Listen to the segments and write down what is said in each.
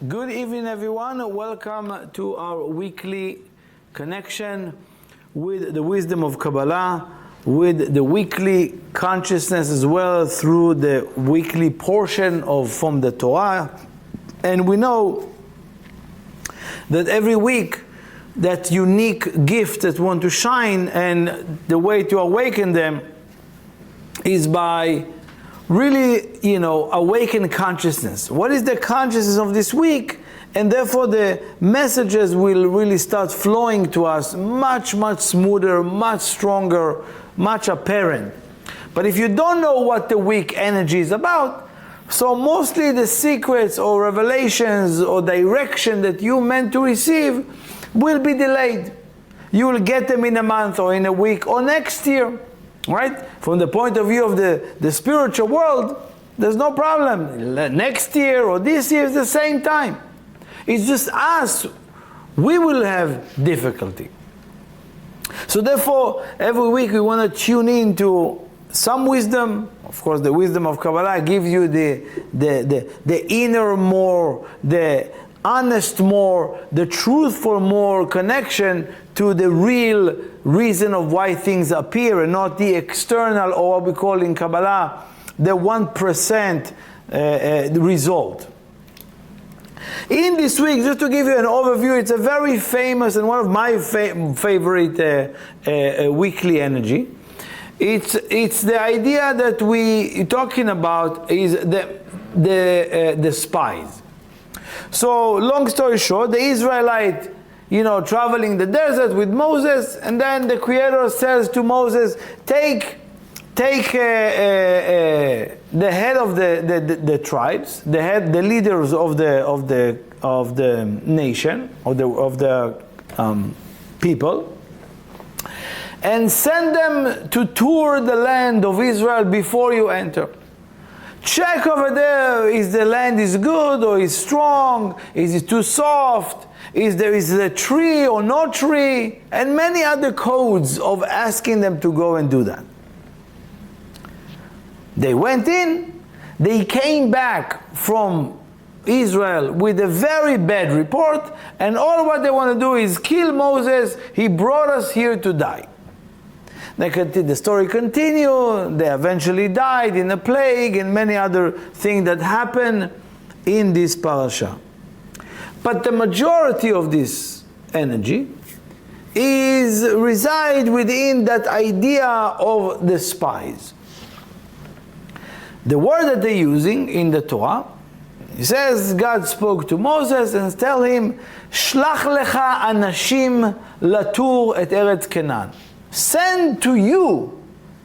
Good evening, everyone. Welcome to our weekly connection with the wisdom of Kabbalah, with the weekly consciousness as well through the weekly portion from the Torah. And we know that every week that unique gift that want to shine, and the way to awaken them is by really, awaken consciousness. What is the consciousness of this week? And therefore the messages will really start flowing to us much, much smoother, much stronger, much apparent. But if you don't know what the week energy is about, so mostly the secrets or revelations or direction that you meant to receive will be delayed. You will get them in a month or in a week or next year. Right? From the point of view of the spiritual world, there's no problem. Next year or this year is the same time. It's just us. We will have difficulty. So therefore, every week we want to tune in to some wisdom. Of course, the wisdom of Kabbalah gives you the inner more, the honest more, the truthful more connection to the real reason of why things appear, and not the external, or what we call in Kabbalah the 1% result. In this week, just to give you an overview, it's a very famous and one of my favorite weekly energy. It's the idea that we talking about is the spies. So long story short, the Israelite, traveling the desert with Moses, and then the Creator says to Moses, take the head of the tribes, the leaders of the nation, of the people, and send them to tour the land of Israel before you enter. Check over there, is the land is good or is strong, is it too soft, is there a tree or no tree, and many other codes of asking them to go and do that. They went in, they came back from Israel with a very bad report, and all what they want to do is kill Moses. He brought us here to die. The story continued. They eventually died in a plague and many other things that happen in this parasha. But the majority of this energy reside within that idea of the spies. The word that they're using in the Torah, it says God spoke to Moses and tell him, Shlach lecha anashim latur et eretz Canaan. Send to you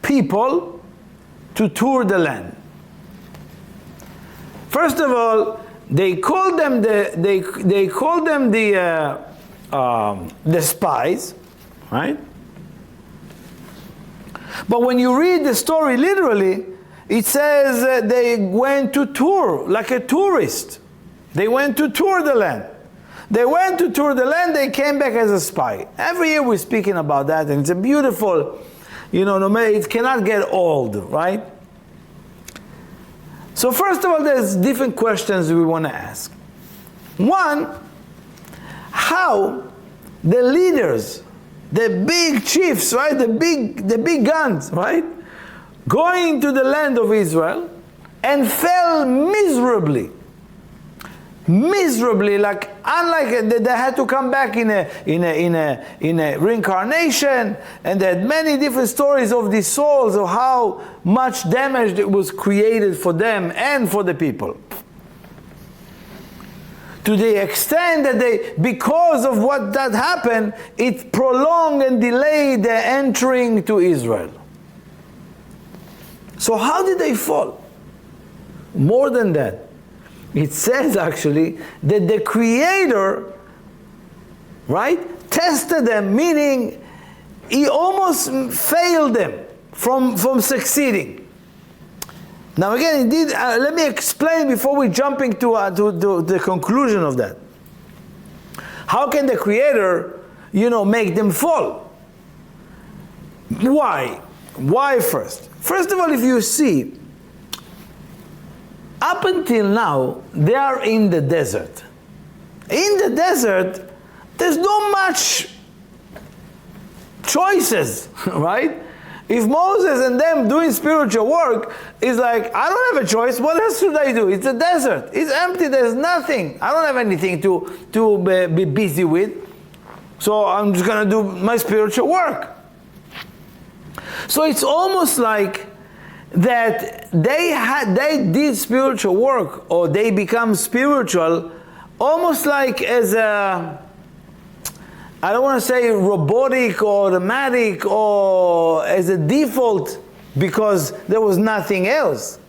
people to tour the land. First of all, they called them the spies, right? But when you read the story literally, it says they went to tour like a tourist. They went to tour the land. They went to tour the land, they came back as a spy. Every year we're speaking about that, and it's a beautiful, it cannot get old, right? So first of all, there's different questions we want to ask. One, how the leaders, the big chiefs, right, the big guns, right, going to the land of Israel and fell miserably, like unlike they had to come back in a reincarnation, and they had many different stories of these souls, of how much damage it was created for them and for the people, to the extent that because of what that happened, it prolonged and delayed their entering to Israel. So how did they fall? More than that, it says actually that the Creator, right, tested them, meaning he almost failed them from succeeding. Now again, let me explain before we jump into to the conclusion of that. How can the Creator, make them fall? Why? Why first? First of all, if you see, up until now, they are in the desert. In the desert, there's not much choices, right? If Moses and them doing spiritual work is like, I don't have a choice, what else should I do? It's a desert, it's empty, there's nothing. I don't have anything to be busy with. So I'm just going to do my spiritual work. So it's almost like that they did spiritual work, or they become spiritual, almost like as a, I don't want to say robotic or automatic or as a default, because there was nothing else.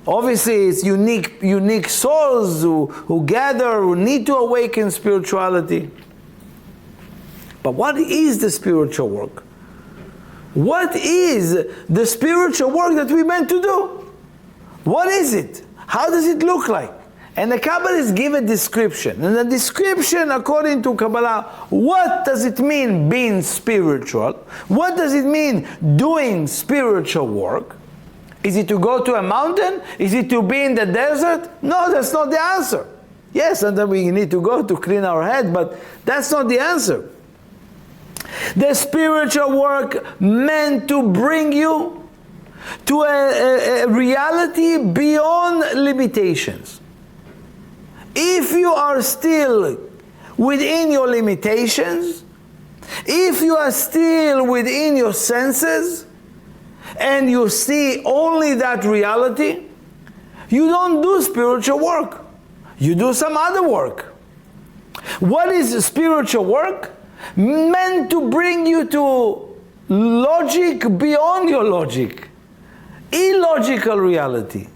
Obviously, it's unique souls who gather, who need to awaken spirituality. But what is the spiritual work? What is the spiritual work that we meant to do? What is it? How does it look like? And the Kabbalists give a description. And the description, according to Kabbalah, what does it mean being spiritual? What does it mean doing spiritual work? Is it to go to a mountain? Is it to be in the desert? No, that's not the answer. Yes, and then we need to go to clean our head, but that's not the answer. The spiritual work meant to bring you to a reality beyond limitations. If you are still within your limitations, if you are still within your senses, and you see only that reality, you don't do spiritual work. You do some other work. What is spiritual work? Meant to bring you to logic beyond your logic. Illogical reality.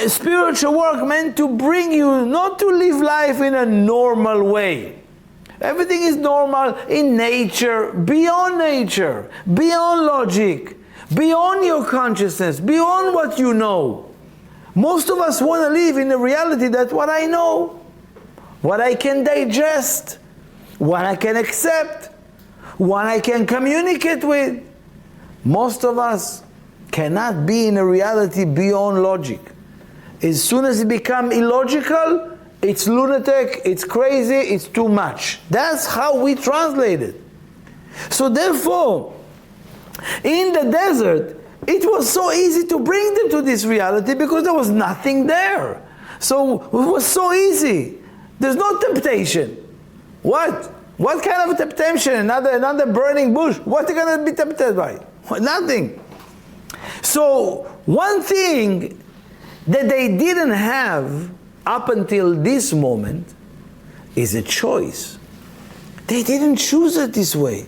Spiritual work meant to bring you not to live life in a normal way. Everything is normal in nature, beyond logic, beyond your consciousness, beyond what you know. Most of us want to live in a reality that what I know, what I can digest, what I can accept, what I can communicate with. Most of us cannot be in a reality beyond logic. As soon as it becomes illogical, it's lunatic, it's crazy, it's too much. That's how we translate it. So therefore, in the desert, it was so easy to bring them to this reality because there was nothing there. So it was so easy. There's no temptation. What? What kind of temptation? Another burning bush? What are you going to be tempted by? Nothing. So one thing that they didn't have up until this moment is a choice. They didn't choose it this way.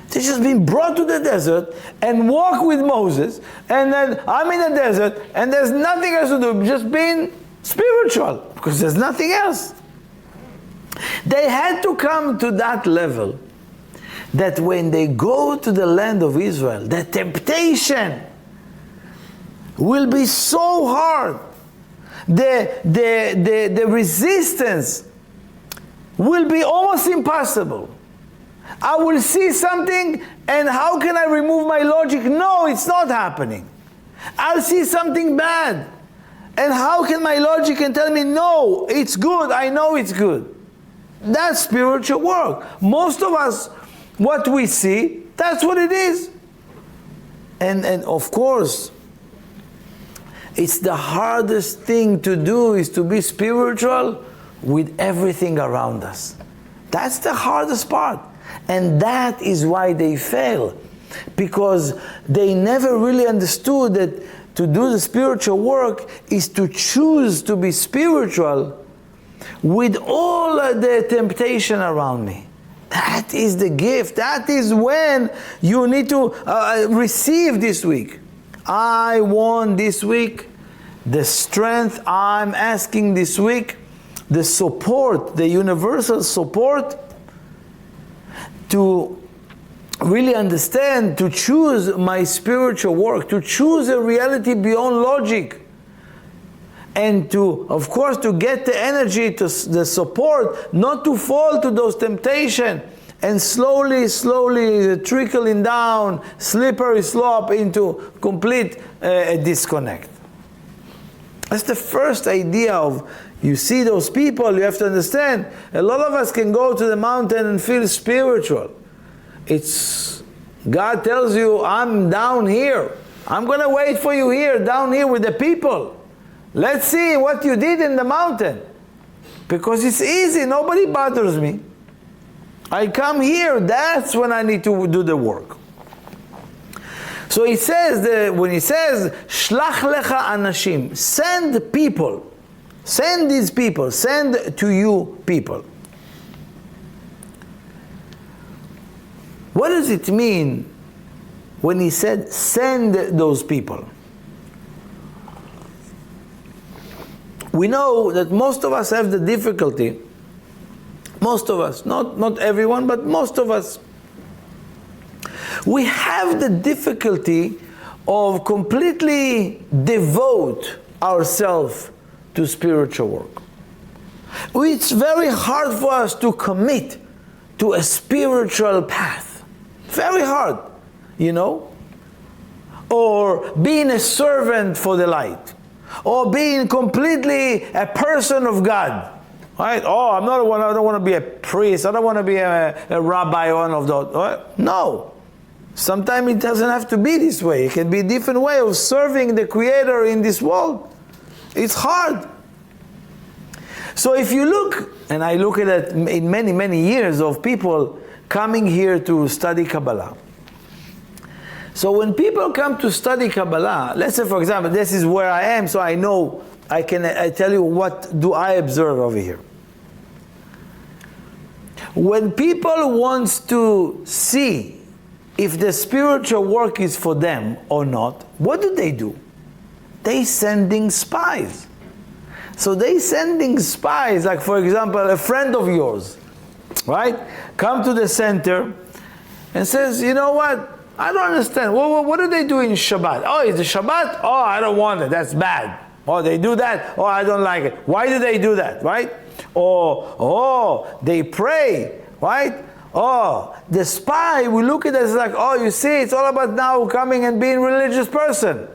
They just been brought to the desert and walk with Moses, and then I'm in the desert and there's nothing else to do, just being spiritual, because there's nothing else. They had to come to that level that when they go to the land of Israel, the temptation will be so hard. The resistance will be almost impossible. I will see something, and how can I remove my logic? No, it's not happening. I'll see something bad, and how can my logic can tell me, no, it's good, I know it's good. That's spiritual work. Most of us, what we see, that's what it is. And of course, it's the hardest thing to do is to be spiritual with everything around us. That's the hardest part. And that is why they fail. Because they never really understood that to do the spiritual work is to choose to be spiritual with all the temptation around me. That is the gift. That is when you need to receive this week. I want this week the strength I'm asking this week, the support, the universal support to really understand, to choose my spiritual work, to choose a reality beyond logic, and to, of course, to get the energy, to the support, not to fall to those temptations, and slowly trickling down, slippery slope into complete disconnect. That's the first idea of, you see those people, you have to understand, a lot of us can go to the mountain and feel spiritual. God tells you, I'm down here. I'm going to wait for you here, down here with the people. Let's see what you did in the mountain. Because it's easy, nobody bothers me. I come here, that's when I need to do the work. So he says, when he says, Shlach lecha anashim, send people. Send these people, send to you people. What does it mean when he said, send those people? We know that most of us have the difficulty, most of us, not everyone, but most of us, we have the difficulty of completely devote ourselves to spiritual work. It's very hard for us to commit to a spiritual path. Very hard, you know? Or being a servant for the light. Or being completely a person of God. Right? Oh, I don't want to be a priest. I don't want to be a rabbi or one of those. Right? No. Sometimes it doesn't have to be this way. It can be a different way of serving the Creator in this world. It's hard. So if you look, and I look at it in many, many years of people coming here to study Kabbalah. So when people come to study Kabbalah, let's say for example, this is where I am, so I know, I tell you what do I observe over here. When people want to see if the spiritual work is for them or not, what do? They sending spies. So they sending spies, like for example, a friend of yours, right? Come to the center and says, you know what? I don't understand. What do they do in Shabbat? Oh, is it Shabbat? Oh, I don't want it. That's bad. Oh, they do that? Oh, I don't like it. Why do they do that? Right? Oh, they pray. Right? Oh, the spy, we look at it as like, oh, you see, it's all about now coming and being a religious person.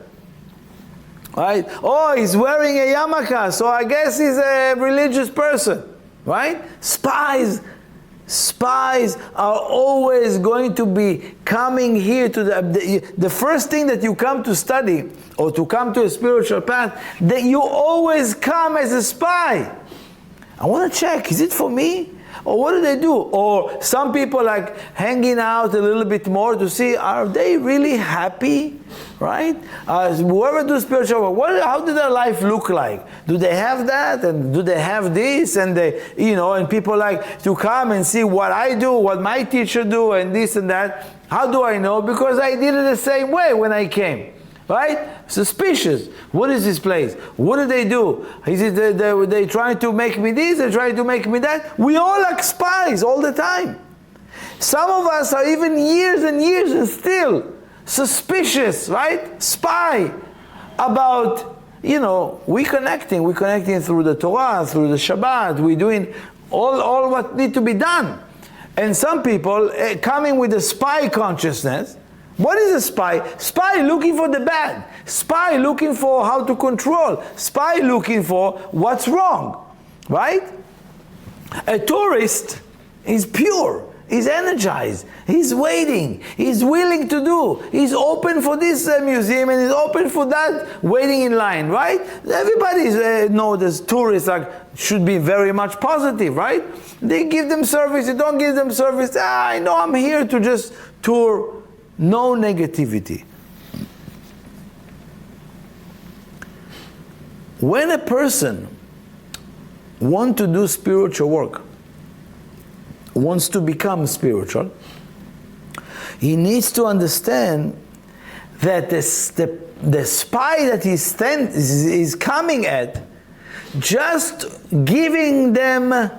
Right? Oh, he's wearing a yarmulke, so I guess he's a religious person. Right? Spies are always going to be coming here to the first thing that you come to study or to come to a spiritual path, that you always come as a spy. I want to check, is it for me? Or what do they do? Or some people like hanging out a little bit more to see, are they really happy? Right? Whoever does spiritual work, how does their life look like? Do they have that? And do they have this? And they, and people like to come and see what I do, what my teacher do, and this and that. How do I know? Because I did it the same way when I came. Right? Suspicious. What is this place? What do they do? Is it they trying to make me this? They trying to make me that? We all like spies all the time. Some of us are even years and years and still suspicious, right? Spy about, we connecting through the Torah, through the Shabbat. We're doing all what need to be done. And some people coming with a spy consciousness. What is a spy? Spy looking for the bad. Spy looking for how to control. Spy looking for what's wrong. Right? A tourist is pure. He's energized. He's waiting. He's willing to do. He's open for this museum and he's open for that, waiting in line. Right? Everybody knows that tourists should be very much positive. Right? They give them service. They don't give them service. I know I'm here to just tour. No negativity. When a person wants to do spiritual work, wants to become spiritual, he needs to understand that the spy that is coming at, just giving them a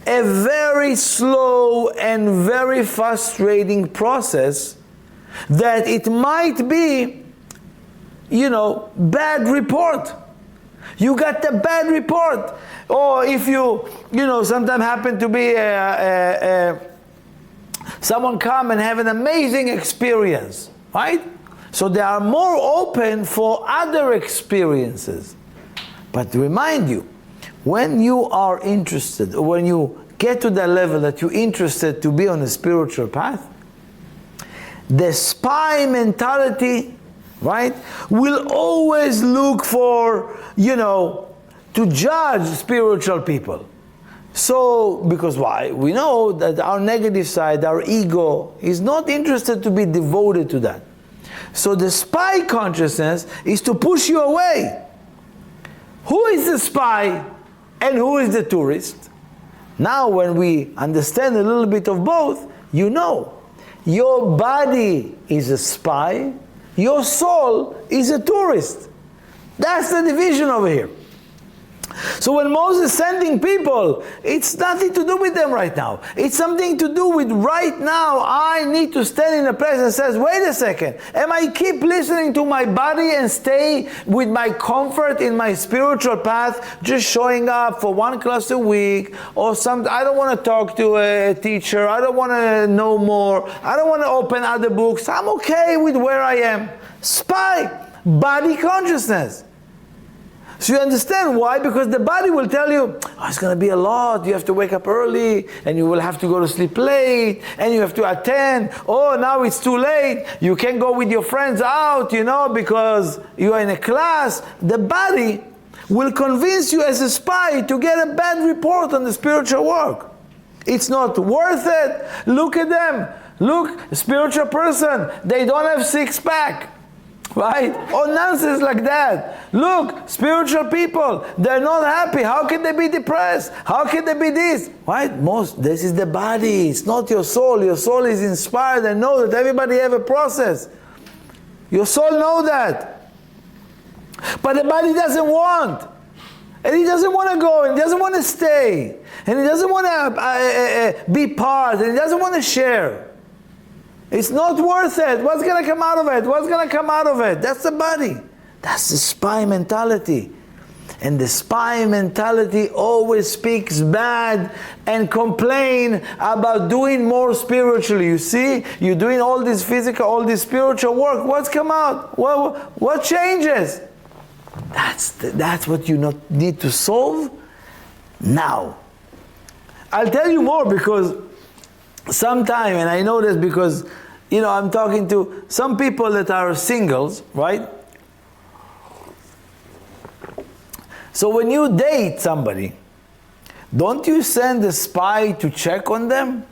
very slow and very frustrating process, that it might be, bad report. You got the bad report. Or if you sometimes happen to be someone come and have an amazing experience, right? So they are more open for other experiences. But remind you, when you are interested, or when you get to that level that you're interested to be on a spiritual path, the spy mentality, right, will always look for, to judge spiritual people. So, because why? We know that our negative side, our ego, is not interested to be devoted to that. So the spy consciousness is to push you away. Who is the spy and who is the tourist? Now when we understand a little bit of both, your body is a spy, your soul is a tourist. That's the division over here. So when Moses is sending people, it's nothing to do with them right now. It's something to do with right now. I need to stand in a place that says, wait a second, am I keep listening to my body and stay with my comfort in my spiritual path, just showing up for one class a week, or I don't want to talk to a teacher, I don't want to know more, I don't want to open other books, I'm okay with where I am. Spy, body consciousness. So you understand why? Because the body will tell you, it's going to be a lot, you have to wake up early, and you will have to go to sleep late, and you have to attend, now it's too late, you can't go with your friends out, because you are in a class. The body will convince you as a spy to get a bad report on the spiritual work. It's not worth it. Look at them. Look, spiritual person, they don't have six-pack. Right? Or nonsense like that. Look, spiritual people, they're not happy. How can they be depressed? How can they be this? Right? This is the body. It's not your soul. Your soul is inspired and know that everybody have a process. Your soul know that. But the body doesn't want. And he doesn't want to go, and he doesn't want to stay. And he doesn't want to be part, and he doesn't want to share. It's not worth it. What's going to come out of it? What's going to come out of it? That's the body. That's the spy mentality. And the spy mentality always speaks bad and complain about doing more spiritually. You see, you're doing all this physical, all this spiritual work. What's come out? What changes? That's what you need to solve now. I'll tell you more, because sometime, and I know this because, I'm talking to some people that are singles, right? So when you date somebody, don't you send a spy to check on them?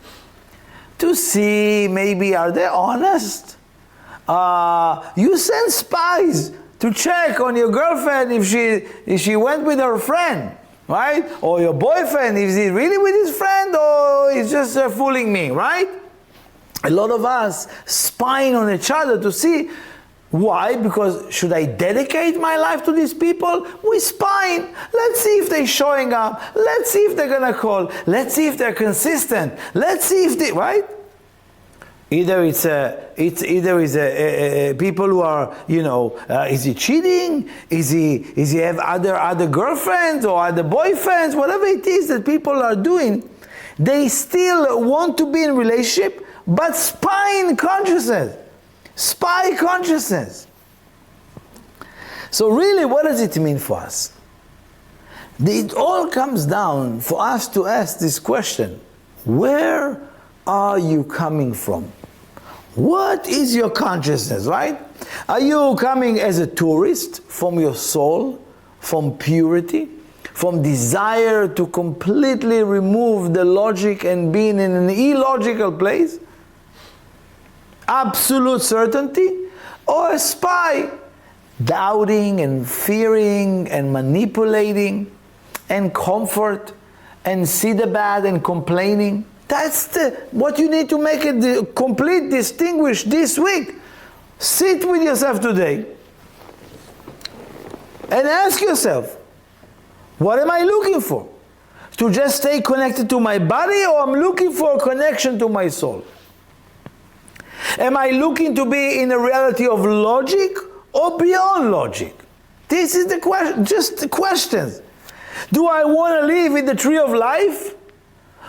To see, maybe, are they honest? You send spies to check on your girlfriend if she went with her friend. Right? Or your boyfriend, is he really with his friend, or he's just fooling me, right? A lot of us spying on each other to see. Why? Because should I dedicate my life to these people? We spying. Let's see if they're showing up. Let's see if they're gonna call. Let's see if they're consistent. Let's see if they, right? Either it's people who are, is he cheating? Is he have other girlfriends or other boyfriends? Whatever it is that people are doing, they still want to be in relationship, but spy consciousness. So really, what does it mean for us? It all comes down for us to ask this question: where are you coming from? What is your consciousness, right? Are you coming as a tourist from your soul, from purity, from desire to completely remove the logic and being in an illogical place? Absolute certainty? Or a spy, doubting and fearing and manipulating and comfort and see the bad and complaining? That's what you need to make it complete, distinguish this week. Sit with yourself today and ask yourself, what am I looking for? To just stay connected to my body, or I'm looking for a connection to my soul? Am I looking to be in a reality of logic or beyond logic? This is the question, just the questions. Do I want to live in the tree of life?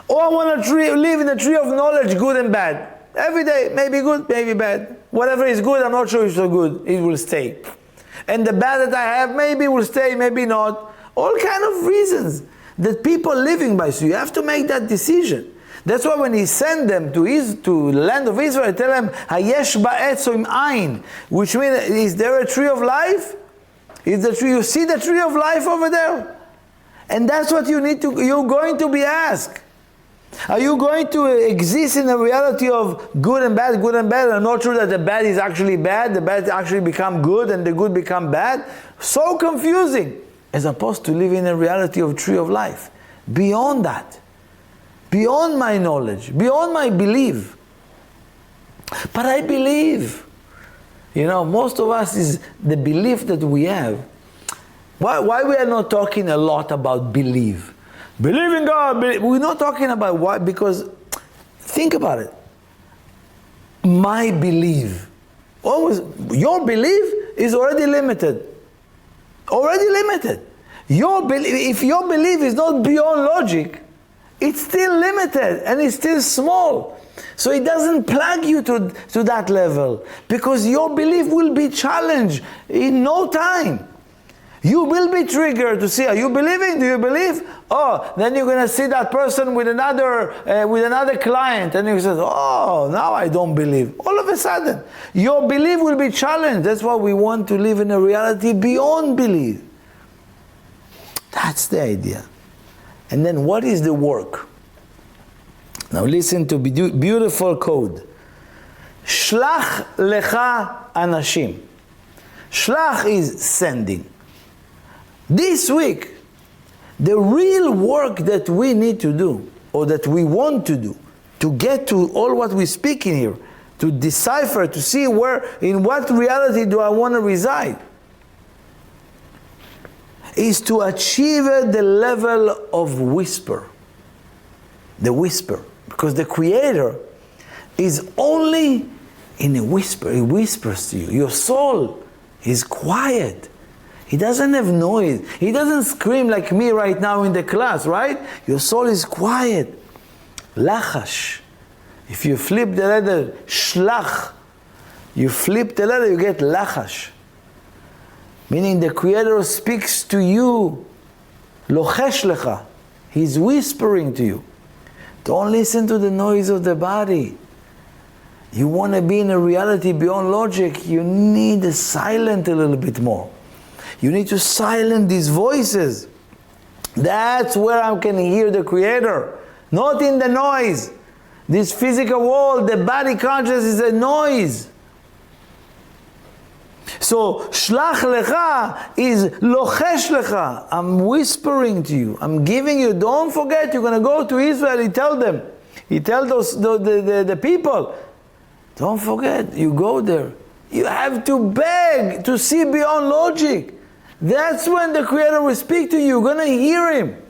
Or I want to live in the tree of knowledge, good and bad? Every day, maybe good, maybe bad. Whatever is good, I'm not sure it's so good, it will stay. And the bad that I have, maybe will stay, maybe not. All kind of reasons. that people are living by. So you have to make that decision. That's why when he sent them to the land of Israel, tell them, Hayesh ba'etz im ayin, which means, is there a tree of life? Is the tree, you see the tree of life over there? And that's what you're going to be asked. Are you going to exist in a reality of good and bad, and not true that the bad is actually bad, the bad actually become good, and the good become bad? So confusing. As opposed to live in a reality of tree of life. Beyond that. Beyond my knowledge. Beyond my belief. But I believe. You know, most of us is the belief that we have. Why we are not talking a lot about belief? Believe in God. We're not talking about why, because think about it. My belief. Always, your belief is already limited. Already limited. If your belief is not beyond logic, it's still limited and it's still small. So it doesn't plug you to that level, because your belief will be challenged in no time. You will be triggered to see, are you believing? Do you believe? Oh, then you're going to see that person with another client, and you say, oh, now I don't believe. All of a sudden, your belief will be challenged. That's why we want to live in a reality beyond belief. That's the idea. And then what is the work? Now listen to beautiful code. Shlach lecha anashim. Shlach is sending. This week, the real work that we need to do, or that we want to do, to get to all what we speak in here, to decipher, to see in what reality do I want to reside, is to achieve the level of whisper. The whisper. Because the Creator is only in a whisper. He whispers to you. Your soul is quiet. He doesn't have noise. He doesn't scream like me right now in the class, right? Your soul is quiet. Lachash. If you flip the letter shlach, you flip the letter, you get lachash. Meaning the Creator speaks to you. Lochesh lecha. He's whispering to you. Don't listen to the noise of the body. You want to be in a reality beyond logic, you need to silence a little bit more. You need to silence these voices. That's where I can hear the Creator. Not in the noise. This physical world, the body conscious is a noise. So, shlach lecha is lochesh lecha. I'm whispering to you. I'm giving you. Don't forget, you're going to go to Israel. He tells them. He tells the people. Don't forget, you go there. You have to beg to see beyond logic. That's when the Creator will speak to you. You're going to hear Him.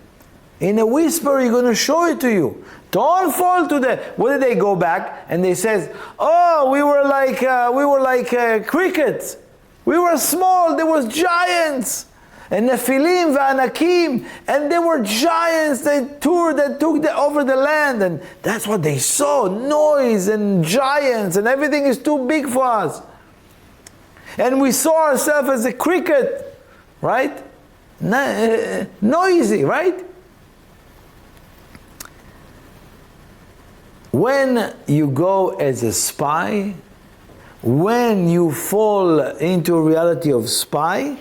In a whisper, He's going to show it to you. Don't fall to the... What did they go back? And they says, oh, we were like crickets. We were small. There was giants. And Nephilim, Va'anakim. And there were giants that took over the land. And that's what they saw. Noise and giants. And everything is too big for us. And we saw ourselves as a cricket. Right? Noisy, right? When you go as a spy, when you fall into a reality of spy,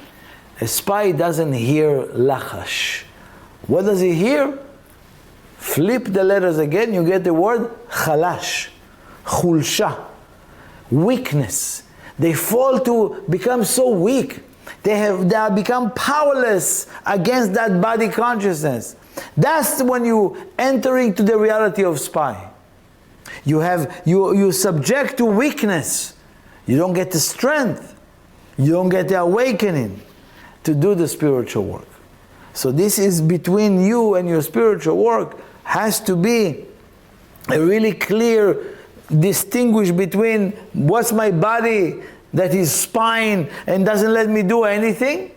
a spy doesn't hear lachash. What does he hear? Flip the letters again, you get the word chalash, chulsha, weakness. They fall to become so weak. They have become powerless against that body consciousness. That's when you enter into the reality of spy. You subject to weakness. You don't get the strength. You don't get the awakening to do the spiritual work. So this is between you and your spiritual work. Has to be a really clear distinguish between what's my body that is spying and doesn't let me do anything,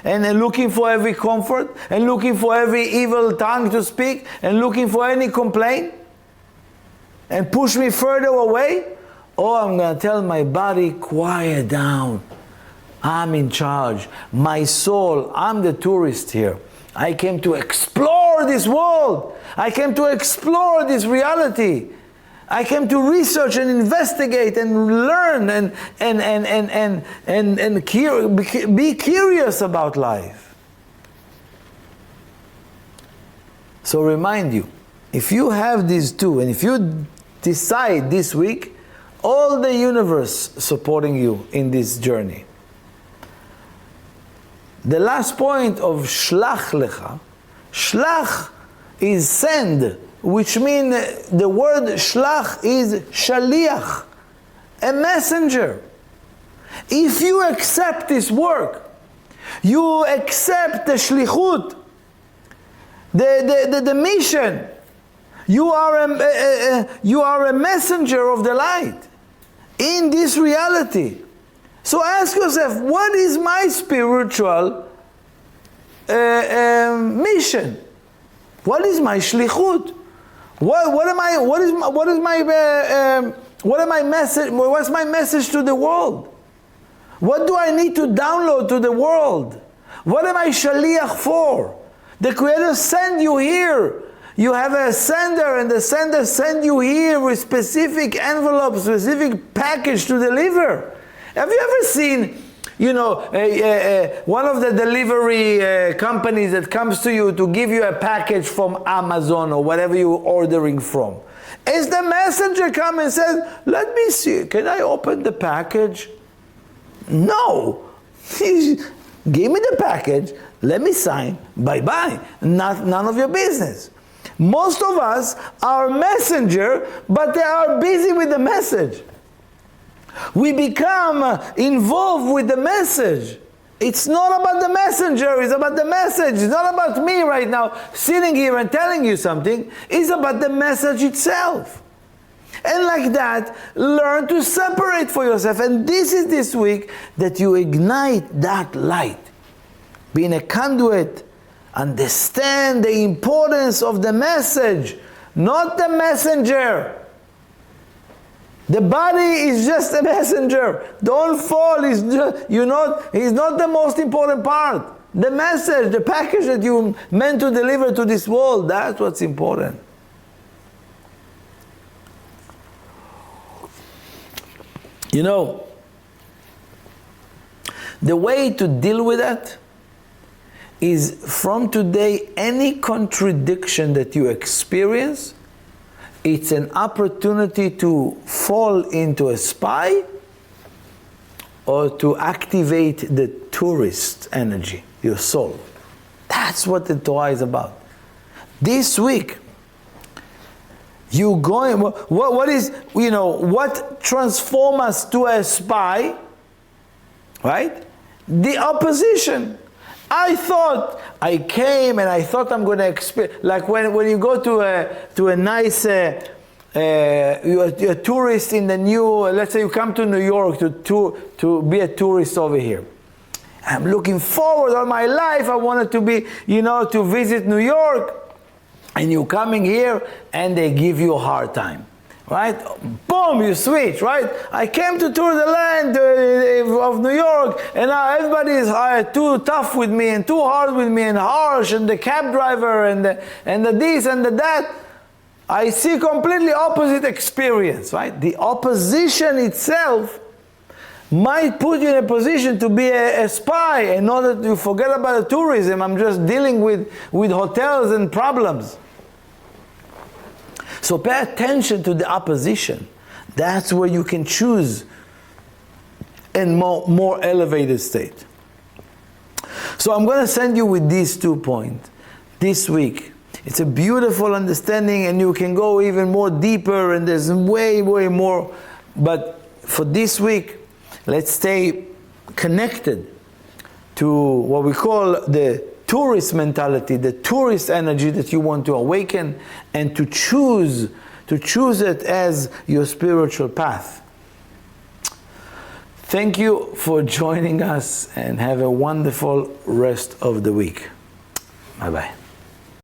and looking for every comfort, and looking for every evil tongue to speak, and looking for any complaint, and push me further away. Or I'm going to tell my body, quiet down. I'm in charge. My soul, I'm the tourist here. I came to explore explore this world. I came to explore this reality. I came to research and investigate and learn and be curious about life. So remind you, if you have these two, and if you decide this week, all the universe supporting you in this journey. The last point of shlach lecha, shlach is send, which means the word shlach is shaliach, a messenger. If you accept this work, you accept the shlichut, the mission, you are a messenger of the light in this reality. So ask yourself, what is my spiritual mission? What is my shlichut? What's my message to the world? What do I need to download to the world? What am I shaliach for? The Creator sent you here. You have a sender, and the sender sent you here with specific envelope, specific package to deliver. Have you ever seen, one of the delivery companies that comes to you to give you a package from Amazon or whatever you're ordering from? As the messenger comes and says, let me see, can I open the package? No. Give me the package, let me sign, bye-bye. None of your business. Most of us are messenger, but they are busy with the message. We become involved with the message. It's not about the messenger, it's about the message. It's not about me right now sitting here and telling you something. It's about the message itself. And like that, learn to separate for yourself. And this is this week that you ignite that light. Being a conduit, understand the importance of the message, not the messenger. The body is just a messenger. Don't fall. He's not the most important part. The message, the package that you meant to deliver to this world, that's what's important. The way to deal with that is from today, any contradiction that you experience, it's an opportunity to fall into a spy or to activate the tourist energy, your soul. That's what the Torah is about. This week, you going, what transforms us to a spy, right? The opposition. I thought I came and I thought I'm going to experience, like when you go to a nice, you're a tourist in the new, let's say you come to New York to be a tourist over here. I'm looking forward all my life, I wanted to be, to visit New York, and you're coming here and they give you a hard time. Right? Boom, you switch, right? I came to tour the land of New York, and now everybody is too tough with me, and too hard with me, and harsh, and the cab driver, and the this, and the that. I see completely opposite experience, right? The opposition itself might put you in a position to be a spy, and not that you forget about the tourism. I'm just dealing with hotels and problems. So pay attention to the opposition. That's where you can choose a more elevated state. So I'm going to send you with these 2 points this week. It's a beautiful understanding, and you can go even more deeper, and there's way more. But for this week, let's stay connected to what we call the tourist mentality, the tourist energy that you want to awaken, and to choose it as your spiritual path. Thank you for joining us, and have a wonderful rest of the week. Bye-bye.